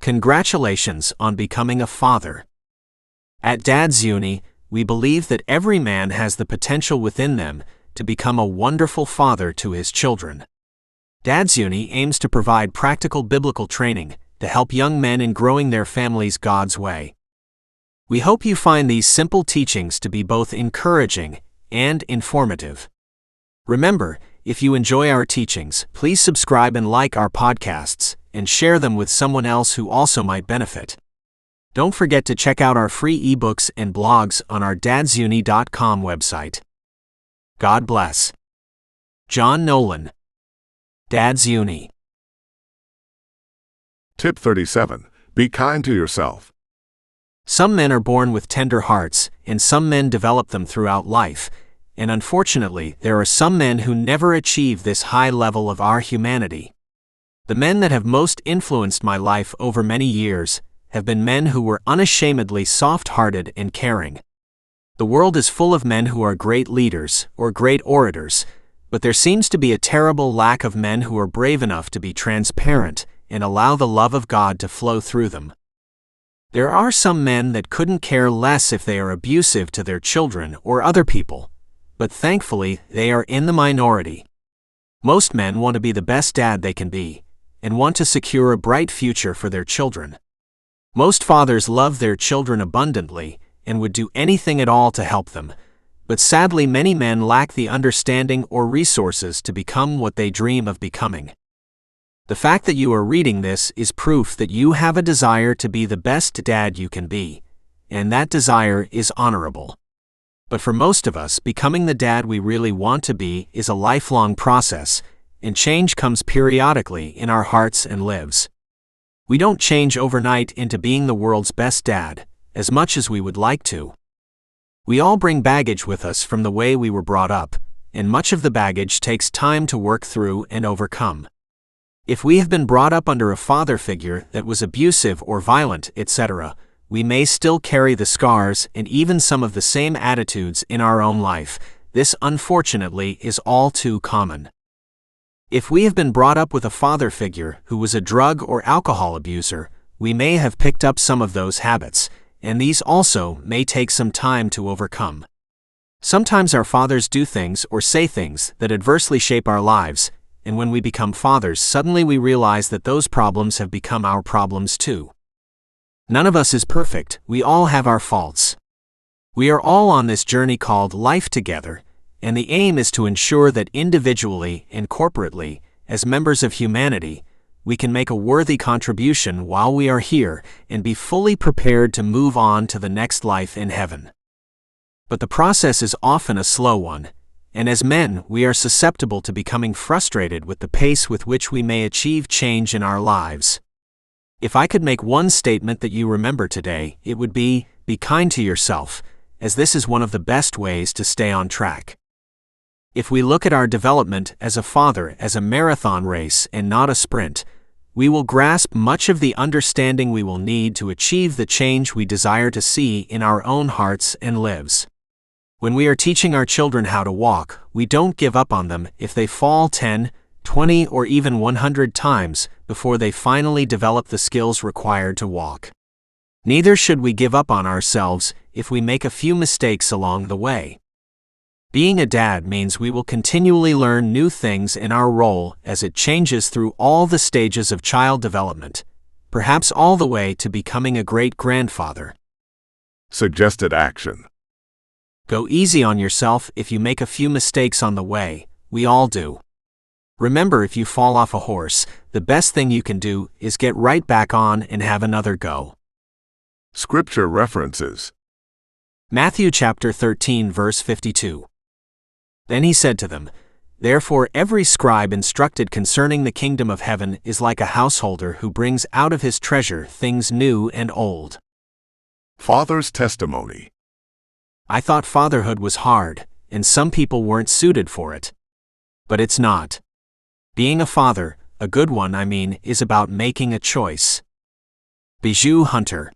Congratulations on becoming a father. At Dad's Uni, we believe that every man has the potential within them to become a wonderful father to his children. Dad's Uni aims to provide practical biblical training to help young men in growing their families God's way. We hope you find these simple teachings to be both encouraging and informative. Remember, if you enjoy our teachings, please subscribe and like our podcasts, and share them with someone else who also might benefit. Don't forget to check out our free ebooks and blogs on our dadsuni.com website. God bless. John Nolan. Dad's Uni. Tip 37. Be kind to yourself. Some men are born with tender hearts, and some men develop them throughout life, and unfortunately, there are some men who never achieve this high level of our humanity. The men that have most influenced my life over many years have been men who were unashamedly soft-hearted and caring. The world is full of men who are great leaders or great orators, but there seems to be a terrible lack of men who are brave enough to be transparent and allow the love of God to flow through them. There are some men that couldn't care less if they are abusive to their children or other people, but thankfully they are in the minority. Most men want to be the best dad they can be, and want to secure a bright future for their children. Most fathers love their children abundantly and would do anything at all to help them, but sadly many men lack the understanding or resources to become what they dream of becoming. The fact that you are reading this is proof that you have a desire to be the best dad you can be, and that desire is honorable. But for most of us, becoming the dad we really want to be is a lifelong process, and change comes periodically in our hearts and lives. We don't change overnight into being the world's best dad, as much as we would like to. We all bring baggage with us from the way we were brought up, and much of the baggage takes time to work through and overcome. If we have been brought up under a father figure that was abusive or violent, etc., we may still carry the scars and even some of the same attitudes in our own life. This, unfortunately, is all too common. If we have been brought up with a father figure who was a drug or alcohol abuser, we may have picked up some of those habits, and these also may take some time to overcome. Sometimes our fathers do things or say things that adversely shape our lives, and when we become fathers, suddenly we realize that those problems have become our problems too. None of us is perfect, we all have our faults. We are all on this journey called life together, and the aim is to ensure that individually and corporately, as members of humanity, we can make a worthy contribution while we are here and be fully prepared to move on to the next life in heaven. But the process is often a slow one, and as men, we are susceptible to becoming frustrated with the pace with which we may achieve change in our lives. If I could make one statement that you remember today, it would be kind to yourself, as this is one of the best ways to stay on track. If we look at our development as a father as a marathon race and not a sprint, we will grasp much of the understanding we will need to achieve the change we desire to see in our own hearts and lives. When we are teaching our children how to walk, we don't give up on them if they fall 10, 20, or even 100 times before they finally develop the skills required to walk. Neither should we give up on ourselves if we make a few mistakes along the way. Being a dad means we will continually learn new things in our role as it changes through all the stages of child development, perhaps all the way to becoming a great-grandfather. Suggested action. Go easy on yourself if you make a few mistakes on the way, we all do. Remember, if you fall off a horse, the best thing you can do is get right back on and have another go. Scripture references. Matthew chapter 13 verse 52. Then he said to them, Therefore every scribe instructed concerning the kingdom of heaven is like a householder who brings out of his treasure things new and old. Father's testimony. I thought fatherhood was hard, and some people weren't suited for it. But it's not. Being a father, a good one I mean, is about making a choice. Bijou Hunter.